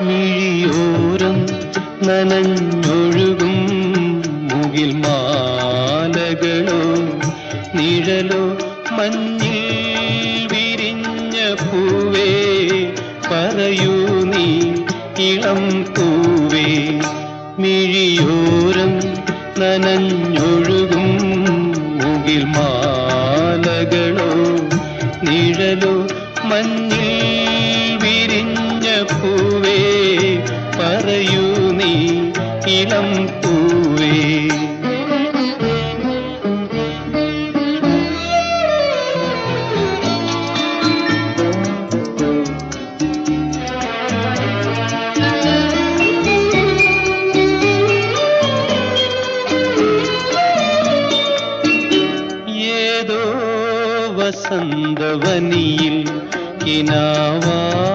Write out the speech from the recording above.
മിഴിയോരം നനഞ്ഞൊഴുകും മുകിൽ മാലകളോ നിഴലോ മഞ്ഞിൽ വിരിഞ്ഞ പൂവേ പറയൂ നീ ഇളം പൂവേ. മിഴിയോരം നനഞ്ഞൊഴുകും മുകിൽ മാലകളോ നിഴലോ മഞ്ഞിൽ വിരിഞ്ഞ പൂവേ പറയൂ നീ ഇളം പൂവേ. ഏതോ വസന്തവനിയിൽ കിനാവായി